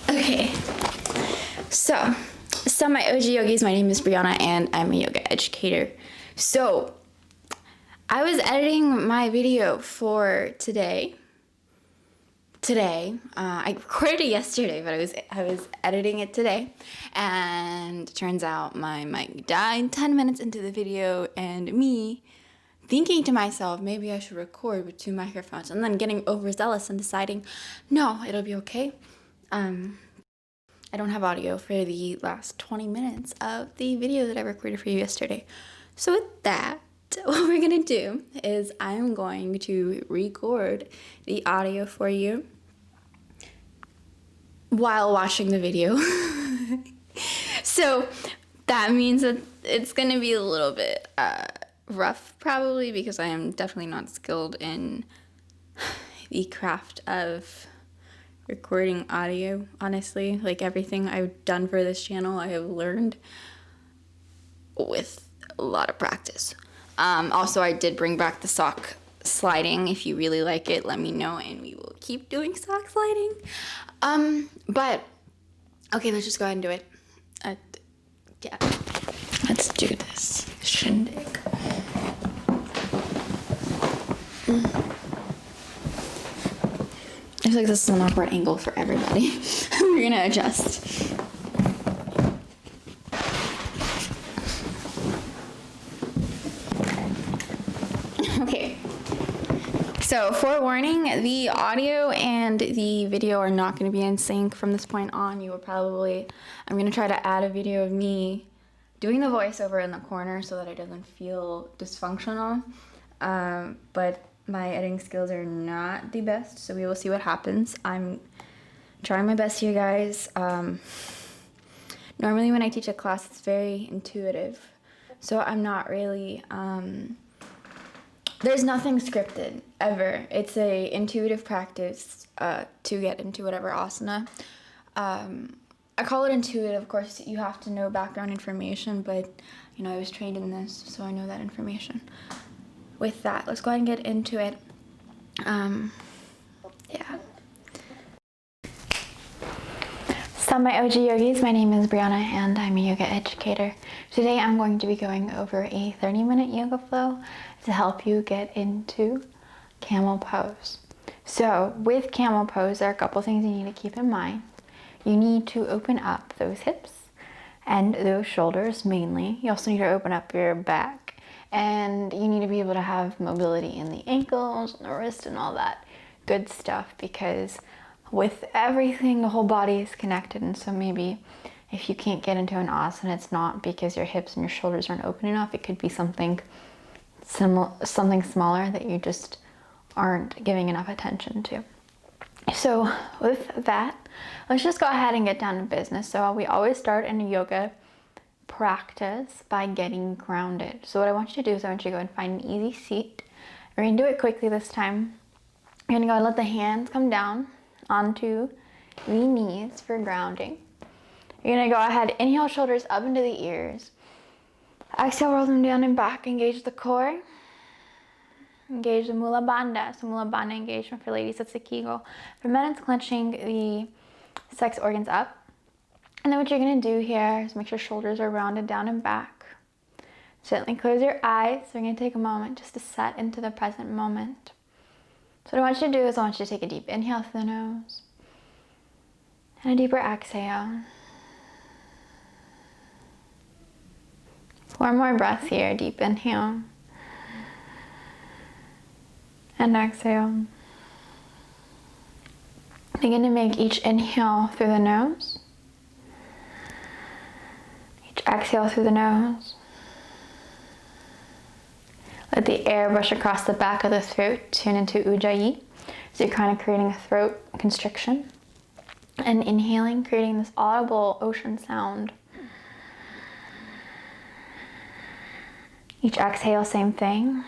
Okay, so my OG yogis, my name is Brianna and I'm a yoga educator. So I was editing my video for today. I recorded it yesterday, but I was editing it today, and it turns out my mic died 10 minutes into the video, and me thinking to myself, maybe I should record with 2 microphones, and then getting overzealous and deciding, no, it'll be okay. I don't have audio for the last 20 minutes of the video that I recorded for you yesterday. So with that, what we're gonna do is I'm going to record the audio for you while watching the video. So that means that it's gonna be a little bit rough probably, because I am definitely not skilled in the craft of recording audio, honestly. Like, everything I've done for this channel I have learned with a lot of practice. Also, I did bring back the sock sliding. If you really like it, let me know and we will keep doing sock sliding. But okay, let's just go ahead and do it. Yeah, let's do this shindig. I feel like this is an awkward angle for everybody. We're gonna adjust. Okay. So, forewarning, the audio and the video are not going to be in sync from this point on. I'm going to try to add a video of me doing the voiceover in the corner so that it doesn't feel dysfunctional. But my editing skills are not the best, so we will see what happens. I'm trying my best here, guys. Normally when I teach a class, it's very intuitive. So I'm not really, there's nothing scripted, ever. It's a intuitive practice to get into whatever asana. I call it intuitive. Of course, you have to know background information, but, you know, I was trained in this, so I know that information. With that, let's go ahead and get into it. Yeah. So my OG yogis, my name is Brianna and I'm a yoga educator. Today I'm going to be going over a 30-minute yoga flow to help you get into camel pose. So with camel pose, there are a couple things you need to keep in mind. You need to open up those hips and those shoulders mainly. You also need to open up your back. And you need to be able to have mobility in the ankles, and the wrist, and all that good stuff, because with everything, the whole body is connected. And so maybe if you can't get into an asana, it's not because your hips and your shoulders aren't open enough. It could be something smaller that you just aren't giving enough attention to. So with that, let's just go ahead and get down to business. So we always start in a yoga practice by getting grounded. So what I want you to do is I want you to go and find an easy seat. We're going to do it quickly this time. You're going to go and let the hands come down onto the knees for grounding. You're going to go ahead, inhale, shoulders up into the ears. Exhale, roll them down and back. Engage the core. Engage the Mula Bandha. So Mula Bandha engagement for ladies, that's the Kegel. For men, it's clenching the sex organs up. And then what you're going to do here is make sure shoulders are rounded down and back. Gently close your eyes. We're going to take a moment just to set into the present moment. So what I want you to do is I want you to take a deep inhale through the nose and a deeper exhale. 4 more breaths here. Deep inhale and exhale. Begin to make each inhale through the nose. Exhale through the nose. Let the air brush across the back of the throat, tune into Ujjayi. So you're kind of creating a throat constriction. And inhaling, creating this audible ocean sound. Each exhale, same thing.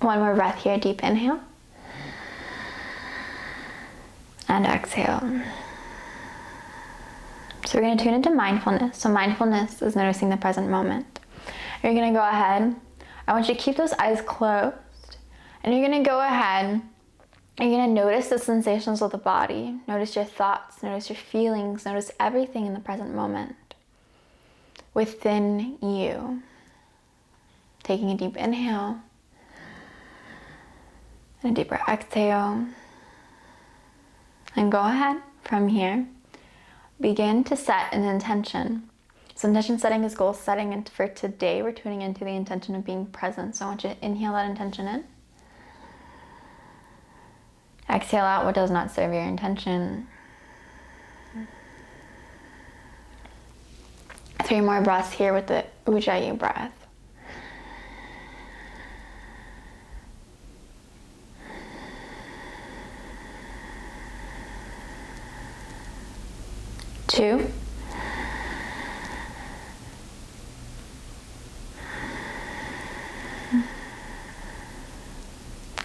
One more breath here, deep inhale. And exhale. So we're going to tune into mindfulness. So mindfulness is noticing the present moment. You're going to go ahead. I want you to keep those eyes closed. And you're going to go ahead. You're going to notice the sensations of the body. Notice your thoughts. Notice your feelings. Notice everything in the present moment within you. Taking a deep inhale. And a deeper exhale. And go ahead from here. Begin to set an intention. So intention setting is goal setting, and for today we're tuning into the intention of being present. So I want you to inhale that intention in. Exhale out what does not serve your intention. 3 more breaths here with the Ujjayi breath. Two.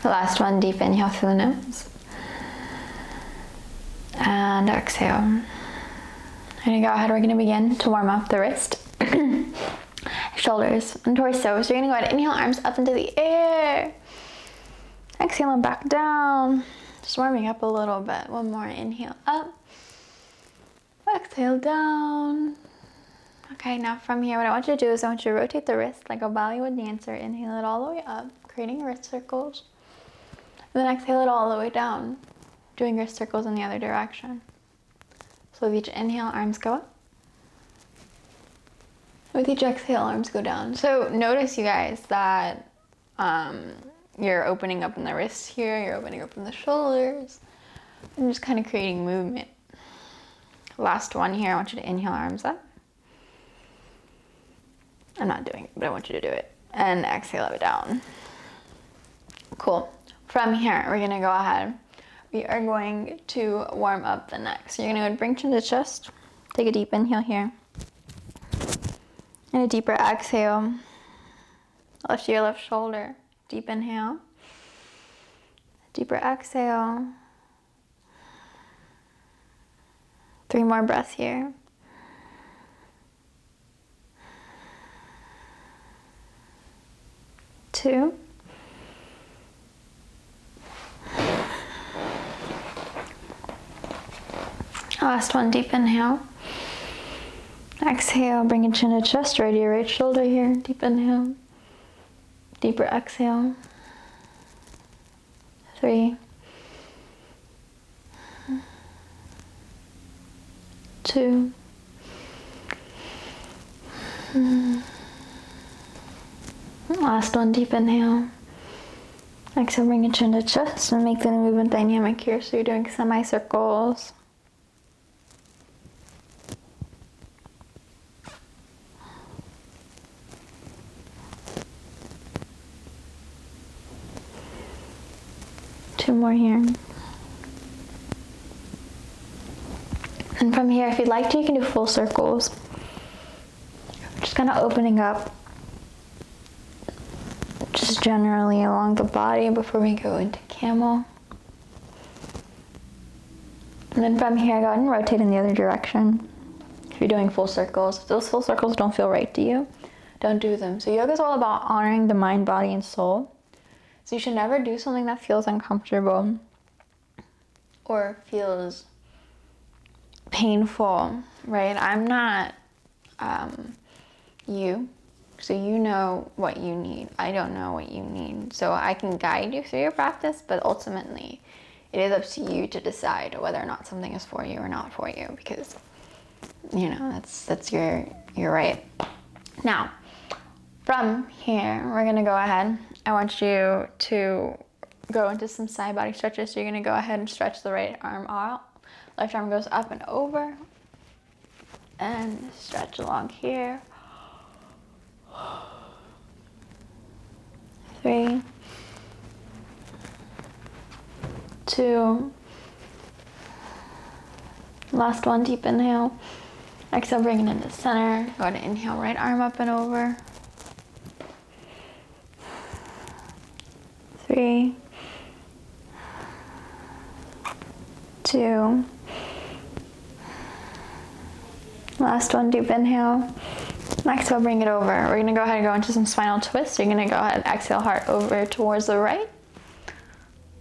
The last one, deep inhale through the nose. And exhale. And go ahead, we're going to begin to warm up the wrist, shoulders, and torso. So you're going to go ahead, inhale, arms up into the air. Exhale and back down. Just warming up a little bit. One more, inhale up. Exhale down. Okay, now from here, what I want you to do is I want you to rotate the wrist like a Bollywood dancer. Inhale it all the way up, creating wrist circles. And then exhale it all the way down, doing wrist circles in the other direction. So with each inhale, arms go up. With each exhale, arms go down. So notice, you guys, that you're opening up in the wrists here, you're opening up in the shoulders, and just kind of creating movement. Last one here, I want you to inhale, arms up. I'm not doing it, but I want you to do it. And exhale it down. Cool. From here, we're gonna go ahead. We are going to warm up the neck. So you're gonna bring chin to chest. Take a deep inhale here. And a deeper exhale. Lift your left shoulder. Deep inhale. Deeper exhale. 3 more breaths here. Two. Last one, deep inhale. Exhale, bring your chin to chest, right to your right shoulder here. Deep inhale. Deeper exhale. 3. 2. Last one, deep inhale. Exhale, bring your chin to chest and make the movement dynamic here. So you're doing semicircles. Two more here. And from here, if you'd like to, you can do full circles. Just kind of opening up just generally along the body before we go into camel. And then from here, go ahead and rotate in the other direction. If you're doing full circles, if those full circles don't feel right to you, don't do them. So yoga is all about honoring the mind, body, and soul. So you should never do something that feels uncomfortable or feels painful, right? I'm not you, so you know what you need. I don't know what you need. So I can guide you through your practice, but ultimately it is up to you to decide whether or not something is for you or not for you, because, you know, that's your right. Now, from here, we're gonna go ahead. I want you to go into some side body stretches. So you're gonna go ahead and stretch the right arm out. Left arm goes up and over. And stretch along here. 3, 2. Last one, deep inhale. Exhale, bring it into center. Go ahead and inhale, right arm up and over. 3, 2, Last one, deep inhale. Exhale, bring it over. We're gonna go ahead and go into some spinal twists. You're gonna go ahead and exhale, heart over towards the right.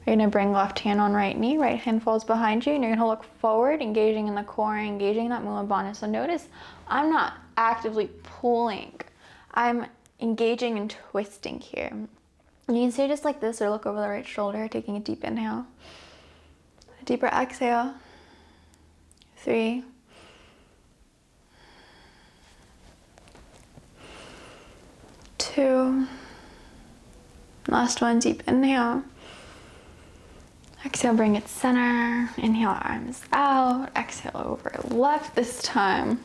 You're gonna bring left hand on right knee, right hand falls behind you, and you're gonna look forward, engaging in the core, engaging that Mula Bandha. So notice, I'm not actively pulling. I'm engaging and twisting here. You can stay just like this or look over the right shoulder, taking a deep inhale. A deeper exhale. 3, 2, last one, deep inhale. Exhale, bring it center. Inhale, arms out. Exhale, over left this time.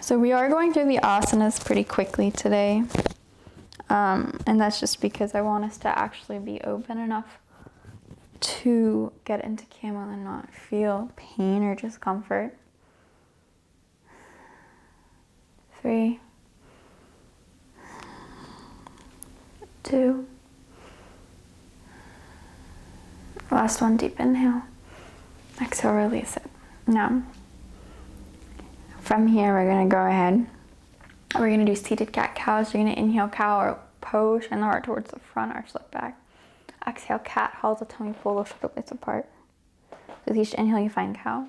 So we are going through the asanas pretty quickly today. And that's just because I want us to actually be open enough to get into camel and not feel pain or discomfort. 3, 2, last one, deep inhale. Exhale, release it. Now, from here, we're gonna go ahead. We're gonna do seated cat-cow. So you're gonna inhale cow or pose, and the heart towards the front, arch look back. Exhale, cat, hold the tummy, pull the shoulder blades apart. With each inhale, you find cow.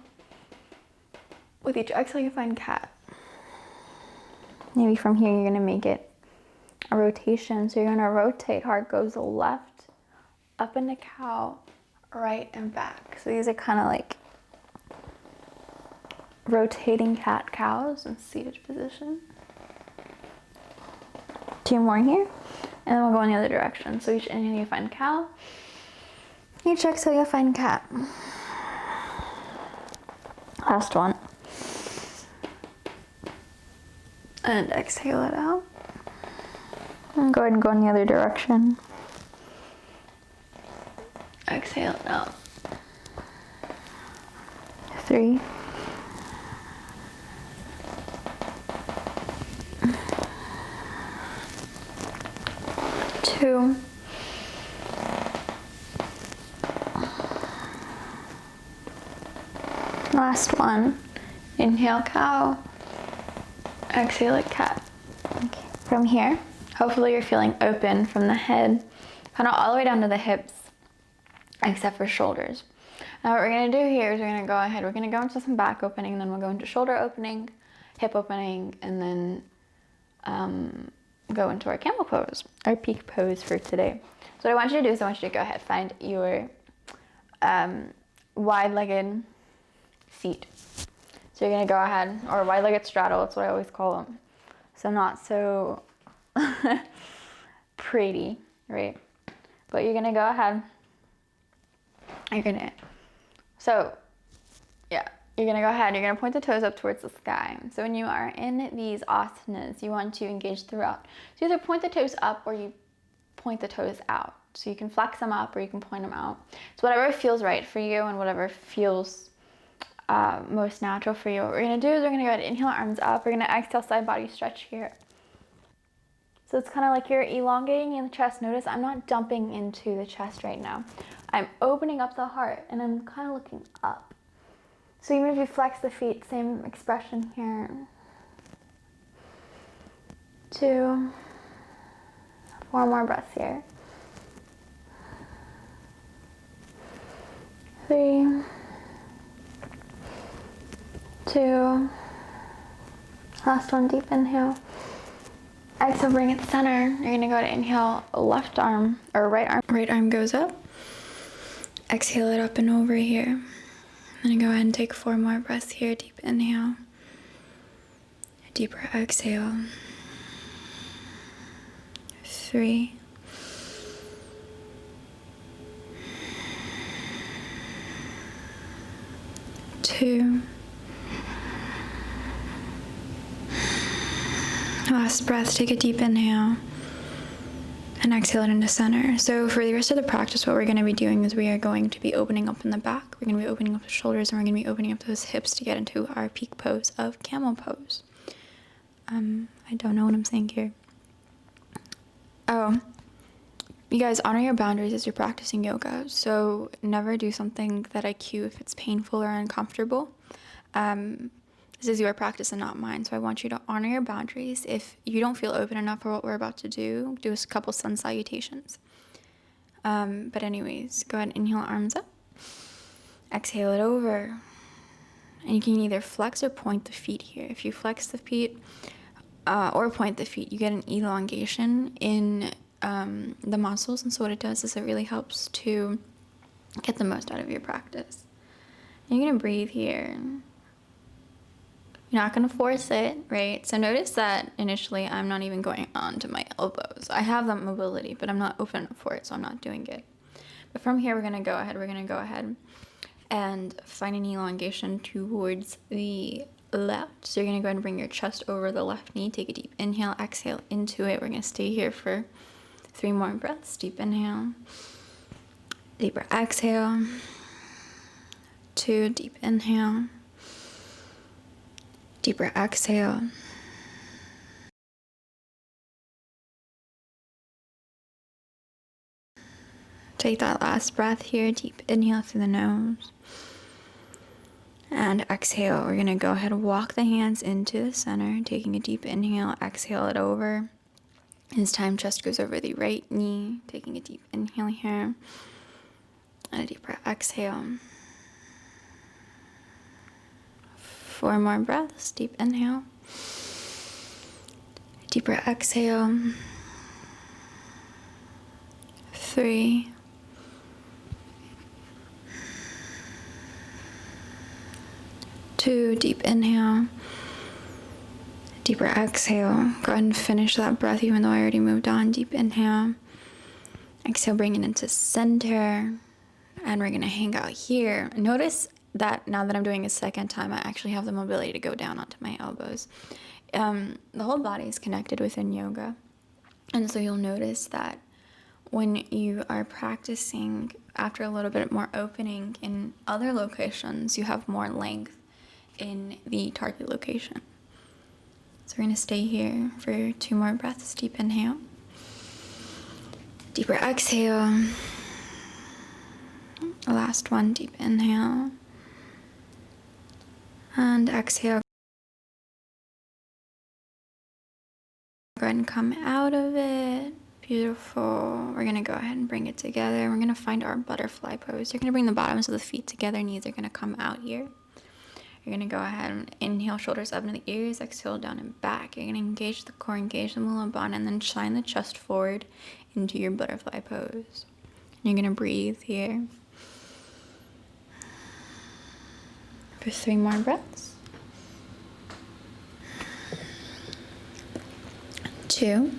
With each exhale, you find cat. Maybe from here, you're gonna make it a rotation. So you're gonna rotate, heart goes left, up into cow, right and back. So these are kind of like rotating cat-cows in seated position. 2 more here, and then we'll go in the other direction. So each inhale, you find cow. Each exhale, you find cat. Last one. And exhale it out. And go ahead and go in the other direction. Exhale it out. 3, 2, last one. Inhale, cow. Exhale it, cat. Okay. From here, hopefully you're feeling open from the head, kind of all the way down to the hips, except for shoulders. Now what we're gonna do here is we're gonna go ahead, we're gonna go into some back opening, and then we'll go into shoulder opening, hip opening, and then go into our camel pose, our peak pose for today. So what I want you to do is I want you to go ahead, find your wide-legged feet. So you're gonna go ahead, or wide-legged straddle, that's what I always call them. So not so pretty, right? But you're gonna go ahead, you're gonna go ahead, you're gonna point the toes up towards the sky. So when you are in these asanas, you want to engage throughout. So either point the toes up or you point the toes out. So you can flex them up or you can point them out. So whatever feels right for you and whatever feels most natural for you. What we're gonna do is we're gonna go ahead and inhale, arms up. We're gonna exhale, side body stretch here. So it's kind of like you're elongating in the chest. Notice I'm not dumping into the chest right now. I'm opening up the heart and I'm kind of looking up. So even if you flex the feet, same expression here. 2, 4 more breaths here. 3, 2, last one, deep inhale. Exhale, bring it center. You're gonna go to inhale, left arm, or right arm goes up. Exhale it up and over here. I'm gonna go ahead and take 4 more breaths here. Deep inhale, a deeper exhale. 3, 2, last breath, take a deep inhale and exhale it into center. So for the rest of the practice, what we're going to be doing is we are going to be opening up in the back. We're going to be opening up the shoulders, and we're going to be opening up those hips to get into our peak pose of camel pose. I don't know what I'm saying here. Oh, you guys, honor your boundaries as you're practicing yoga. So never do something that I cue if it's painful or uncomfortable. This This is your practice and not mine, so I want you to honor your boundaries. If you don't feel open enough for what we're about to do a couple sun salutations. But anyways, go ahead and inhale, arms up. Exhale it over. And you can either flex or point the feet here. If you flex the feet or point the feet, you get an elongation in the muscles. And so what it does is it really helps to get the most out of your practice. And you're going to breathe here. You're not going to force it, right? So notice that initially I'm not even going on to my elbows. I have that mobility, but I'm not open enough for it, so I'm not doing it. But from here, we're going to go ahead and find an elongation towards the left. So you're going to go ahead and bring your chest over the left knee. Take a deep inhale, exhale into it. We're going to stay here for 3 more breaths. Deep inhale, deeper exhale, 2, deep inhale, deeper exhale. Take that last breath here, deep inhale through the nose. And exhale, we're going to go ahead and walk the hands into the center, taking a deep inhale, exhale it over. This time, chest goes over the right knee, taking a deep inhale here, and a deeper exhale. 4 more breaths, deep inhale, deeper exhale, 3, 2, deep inhale, deeper exhale. Go ahead and finish that breath even though I already moved on. Deep inhale, exhale, bring it into center, and we're gonna hang out here. Notice that now that I'm doing a second time, I actually have the mobility to go down onto my elbows. The whole body is connected within yoga, and so you'll notice that when you are practicing after a little bit more opening in other locations, you have more length in the target location. So we're going to stay here for 2 more breaths. Deep inhale, deeper exhale, last one, deep inhale, and exhale. Go ahead and come out of it. Beautiful. We're going to go ahead and bring it together. We're going to find our butterfly pose. You're going to bring the bottoms of the feet together. Knees are going to come out here. You're going to go ahead and inhale, shoulders up into the ears, exhale, down and back. You're going to engage the core, engage the Mula Bandha, and then shine the chest forward into your butterfly pose. You're going to breathe here for 3 more breaths. 2.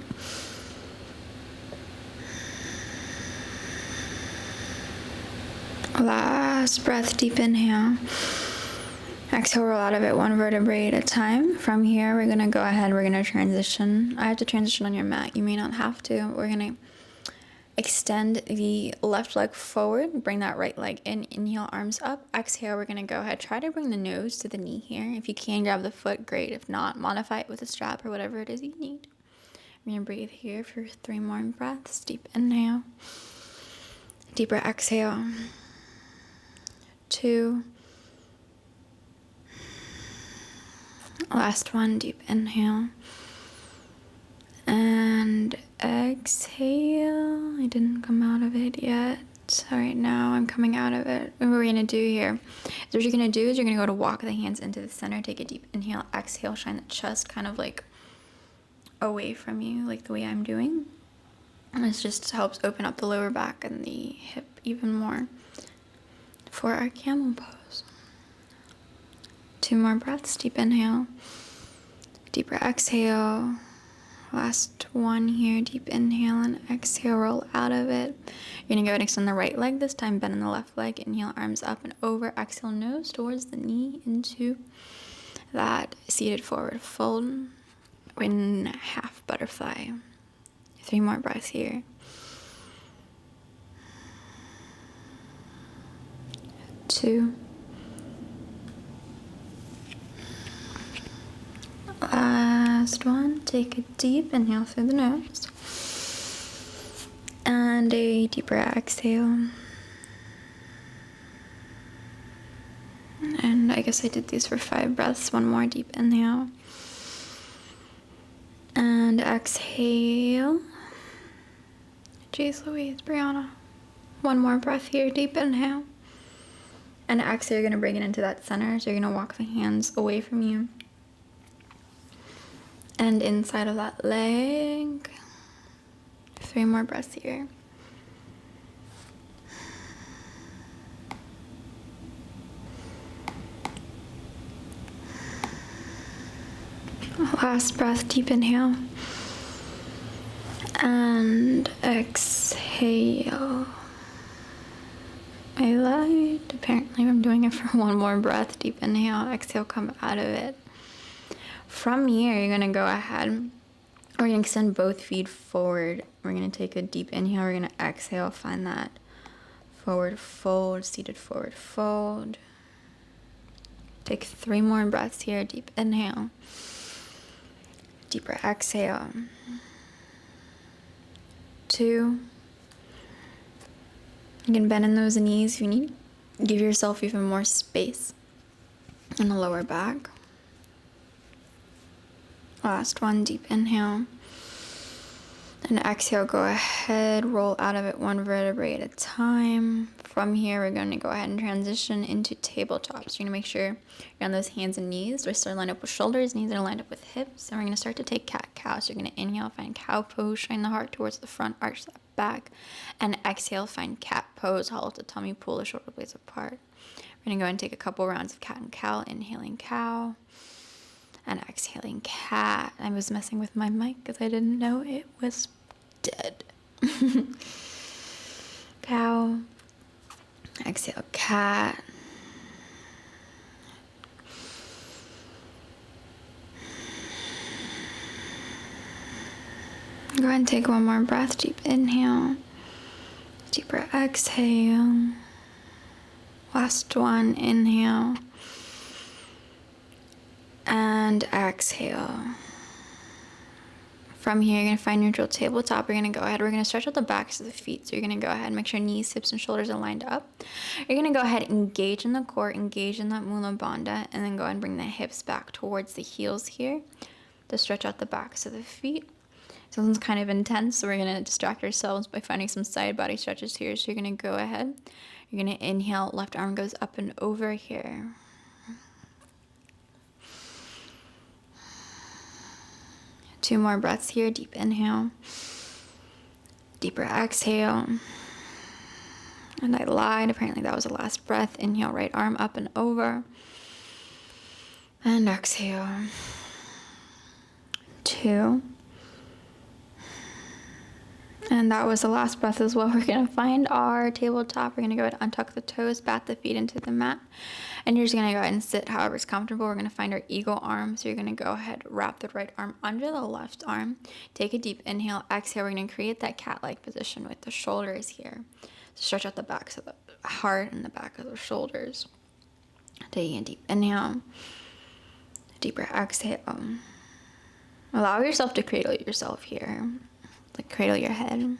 Last breath, deep inhale. Exhale, roll out of it 1 vertebrae at a time. From here, we're going to go ahead, we're going to transition. I have to transition on your mat. You may not have to. We're going to extend the left leg forward, bring that right leg in, inhale, arms up. Exhale, we're going to go ahead, try to bring the nose to the knee here. If you can grab the foot, great. If not, modify it with a strap or whatever it is you need. We're going to breathe here for 3 more breaths. Deep inhale, deeper exhale, 2, last one, deep inhale, and exhale. I didn't come out of it yet. All right, now I'm coming out of it. What we're gonna do here is what you're gonna do is you're gonna go to walk the hands into the center, take a deep inhale, exhale, shine the chest kind of like away from you, like the way I'm doing. And this just helps open up the lower back and the hip even more for our camel pose. 2 more breaths, deep inhale, deeper exhale, last one here, deep inhale and exhale, roll out of it. You're gonna go and extend the right leg, this time bend in the left leg, inhale, arms up and over, exhale, nose towards the knee into that seated forward fold in half butterfly. 3 more breaths here. 2. Last one, take a deep inhale through the nose and a deeper exhale. And guess I did these for 5 breaths. One more deep inhale. And exhale. Jeez Louise, Brianna. One more breath here, deep inhale. And exhale, you're gonna bring it into that center. So you're gonna walk the hands away from you. And inside of that leg. 3 more breaths here. Last breath, deep inhale. And exhale. I lied. Apparently I'm doing it for 1 more breath. Deep inhale, exhale, come out of it. From here, you're gonna go ahead. We're gonna extend both feet forward. We're gonna take a deep inhale. We're gonna exhale, find that forward fold, seated forward fold. Take 3 more breaths here. Deep inhale. Deeper exhale. 2. You can bend in those knees if you need. Give yourself even more space in the lower back. Last one, deep inhale. And exhale, go ahead, roll out of it 1 vertebrae at a time. From here, we're going to go ahead and transition into tabletop. So you're going to make sure you're on those hands and knees. Wrists are lined up with shoulders, knees are lined up with hips. And we're going to start to take cat-cow. So you're going to inhale, find cow pose, shine the heart towards the front, arch that back. And exhale, find cat pose, hollow the tummy, pull the shoulder blades apart. We're going to go ahead and take a couple rounds of cat and cow, inhaling cow. And exhaling cat. I was messing with my mic because I didn't know it was dead. Cow. Exhale cat. Go ahead and take 1 more breath. Deep inhale. Deeper exhale. Last one. Inhale. And exhale. From here, you're going to find neutral tabletop. We're going to go ahead. We're going to stretch out the backs of the feet. So you're going to go ahead and make sure knees, hips, and shoulders are lined up. You're going to go ahead and engage in the core, engage in that Mula Bandha, and then go ahead and bring the hips back towards the heels here to stretch out the backs of the feet. So this one's kind of intense, so we're going to distract ourselves by finding some side body stretches here. So you're going to go ahead. You're going to inhale, left arm goes up and over here. Two more breaths here. Deep inhale. Deeper exhale. And I lied. Apparently that was the last breath. Inhale, right arm up and over. And exhale. 2. And that was the last breath as well. We're going to find our tabletop. We're going to go ahead and untuck the toes, bat the feet into the mat. And you're just going to go ahead and sit however is comfortable. We're going to find our eagle arm. So you're going to go ahead, wrap the right arm under the left arm. Take a deep inhale, exhale. We're going to create that cat-like position with the shoulders here. So stretch out the backs of the heart and the back of the shoulders. Taking a deep inhale. Deeper exhale. Allow yourself to cradle yourself here. Like cradle your head.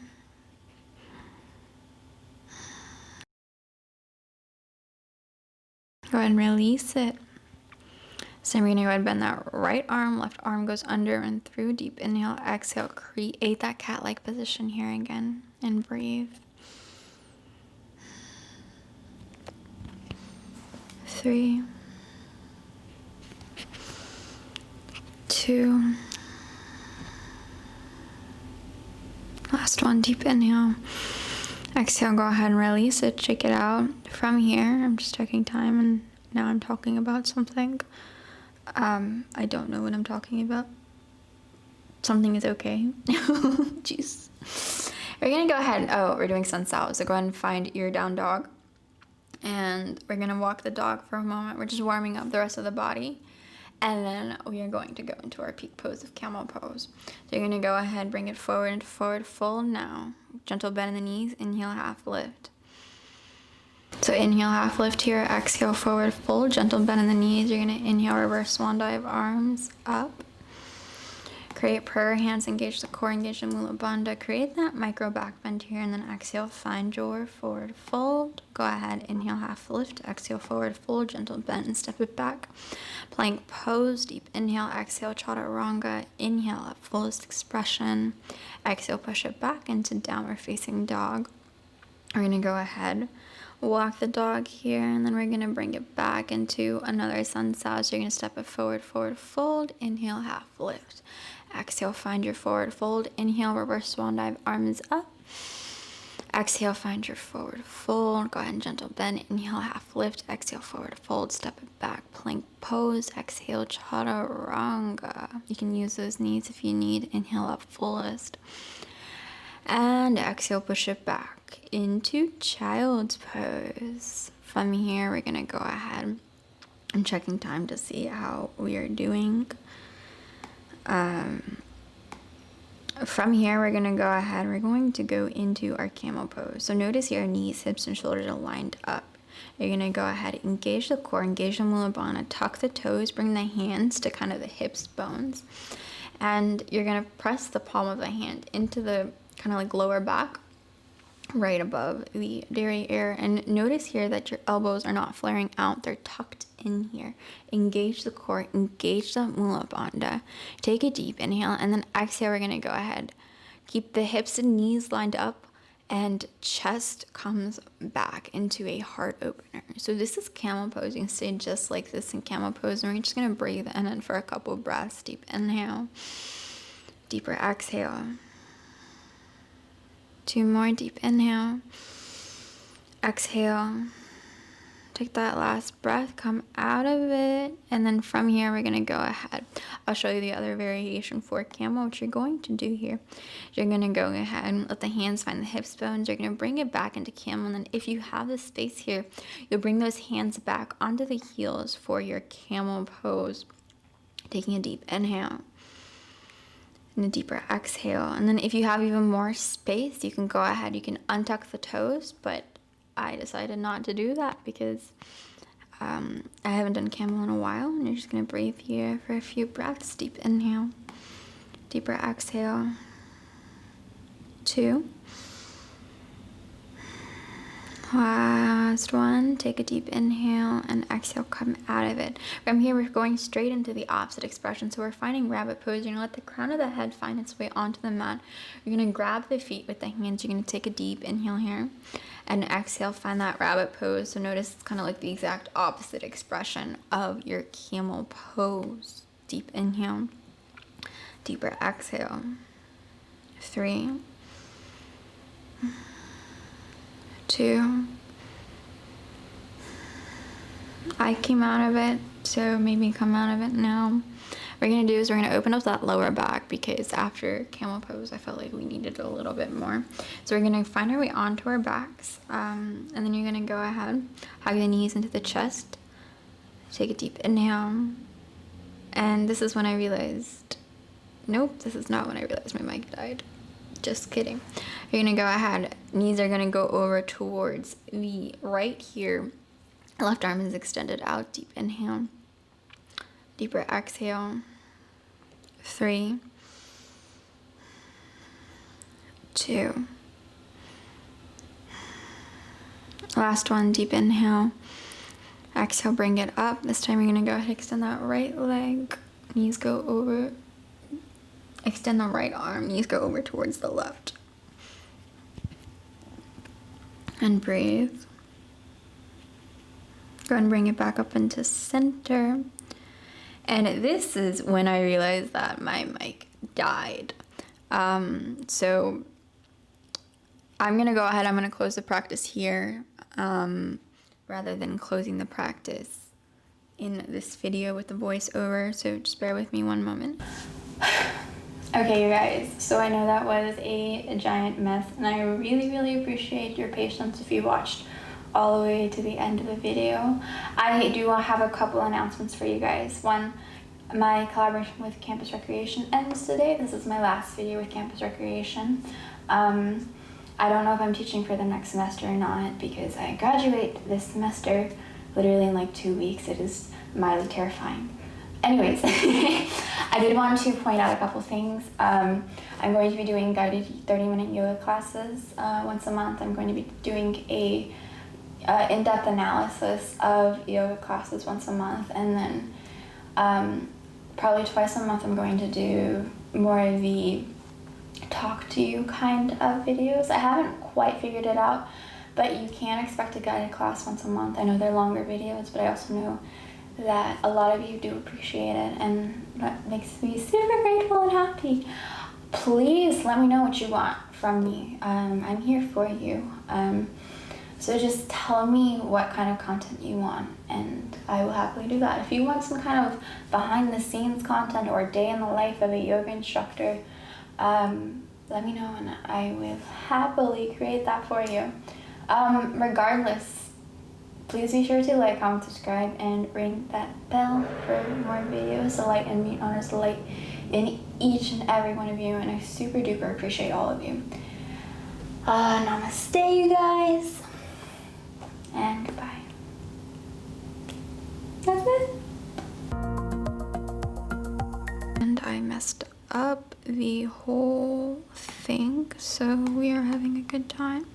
Go ahead and release it. So we're going to go ahead and bend that right arm. Left arm goes under and through. Deep inhale, exhale. Create that cat-like position here again. And breathe. 3. 2. Last one, deep inhale. Exhale, go ahead and release it. Shake it out. From here, I'm just checking time and now I'm talking about something. I don't know what I'm talking about. Something is okay. Jeez. We're gonna go ahead. Oh, we're doing sun salve. So go ahead and find your down dog. And we're gonna walk the dog for a moment. We're just warming up the rest of the body. And then we are going to go into our peak pose of camel pose. So you're going to go ahead, bring it forward into forward fold now. Gentle bend in the knees, inhale, half lift. So inhale, half lift here, exhale, forward fold, gentle bend in the knees. You're going to inhale, reverse swan dive, arms up. Create prayer hands, engage the core, engage the mula bandha. Create that micro back bend here, and then exhale, find your forward fold. Go ahead, inhale, half lift, exhale, forward fold, gentle bend, and step it back. Plank pose, deep inhale, exhale, chaturanga. Inhale, up fullest expression. Exhale, push it back into downward facing dog. We're gonna go ahead, walk the dog here, and then we're gonna bring it back into another sun sal. So you're gonna step it forward, forward fold, inhale, half lift. Exhale, find your forward fold. Inhale, reverse swan dive, arms up. Exhale, find your forward fold. Go ahead and gentle bend. Inhale, half lift. Exhale, forward fold. Step it back. Plank pose. Exhale, chaturanga. You can use those knees if you need. Inhale, up fullest. And exhale, push it back into child's pose. From here, we're going to go ahead. I'm checking time to see how we are doing. From here, we're going to go ahead. We're going to go into our camel pose. So notice here, knees, hips, and shoulders are lined up. You're going to go ahead, engage the core, engage the mula bandha, tuck the toes, bring the hands to kind of the hips bones. And you're going to press the palm of the hand into the kind of like lower back, right above the derriere. And notice here that your elbows are not flaring out, they're tucked in here. Engage the core, engage the mula bandha. Take a deep inhale, and then exhale. We're gonna go ahead, keep the hips and knees lined up, and chest comes back into a heart opener. So this is camel pose. You can stay just like this in camel pose, and we're just gonna breathe in for a couple breaths. Deep inhale, deeper exhale. 2 more, deep inhale, exhale. Take that last breath, come out of it, and then from here we're gonna go ahead. I'll show you the other variation for camel. What you're going to do here, you're gonna go ahead and let the hands find the hips bones. You're gonna bring it back into camel, and then if you have the space here, you'll bring those hands back onto the heels for your camel pose. Taking a deep inhale. And a deeper exhale. And then if you have even more space, you can go ahead, you can untuck the toes, but I decided not to do that because I haven't done camel in a while. And you're just gonna breathe here for a few breaths. Deep inhale, deeper exhale. 2. Last one, take a deep inhale and exhale, come out of it. From here, we're going straight into the opposite expression. So we're finding rabbit pose. You're gonna let the crown of the head find its way onto the mat. You're gonna grab the feet with the hands. You're gonna take a deep inhale here and exhale, find that rabbit pose. So notice it's kind of like the exact opposite expression of your camel pose. Deep inhale, deeper exhale. 3, 2. I came out of it, so maybe come out of it now. What we're gonna do is we're gonna open up that lower back because after camel pose, I felt like we needed a little bit more. So we're gonna find our way onto our backs, and then you're gonna go ahead, hug the knees into the chest, take a deep inhale, and this is when I realized, nope, this is not when I realized my mic died. Just kidding. You're gonna go ahead, knees are gonna go over towards the right here. Left arm is extended out, deep inhale, deeper exhale. 3, 2. Last one, deep inhale. Exhale, bring it up. This time you're gonna go ahead, extend that right leg. Knees go over. Extend the right arm, knees go over towards the left. And breathe. Go ahead and bring it back up into center. And this is when I realized that my mic died. So I'm gonna go ahead, I'm gonna close the practice here, rather than closing the practice in this video with the voiceover. So just bear with me one moment. Okay, you guys, so I know that was a giant mess, and I really appreciate your patience if you watched all the way to the end of the video. I do have a couple announcements for you guys. One, my collaboration with Campus Recreation ends today. This is my last video with Campus Recreation. I don't know if I'm teaching for the next semester or not because I graduate this semester literally in like 2 weeks. It is mildly terrifying. Anyways, I I did want to point out a couple things. I'm going to be doing guided 30-minute yoga classes once a month. I'm going to be doing a in-depth analysis of yoga classes once a month, and then probably twice a month I'm going to do more of the talk to you kind of videos. I haven't quite figured it out, but you can expect a guided class once a month. I know they're longer videos, but I also know that a lot of you do appreciate it, and that makes me super grateful and happy. Please let me know what you want from me. I'm here for you. So just tell me what kind of content you want, and I will happily do that. If you want some kind of behind the scenes content or day in the life of a yoga instructor, let me know and I will happily create that for you. Regardless, please be sure to like, comment, subscribe, and ring that bell for more videos. The light in me honors the light in each and every one of you, and I super duper appreciate all of you. Namaste, you guys, and goodbye. That's it. And I messed up the whole thing, so we are having a good time.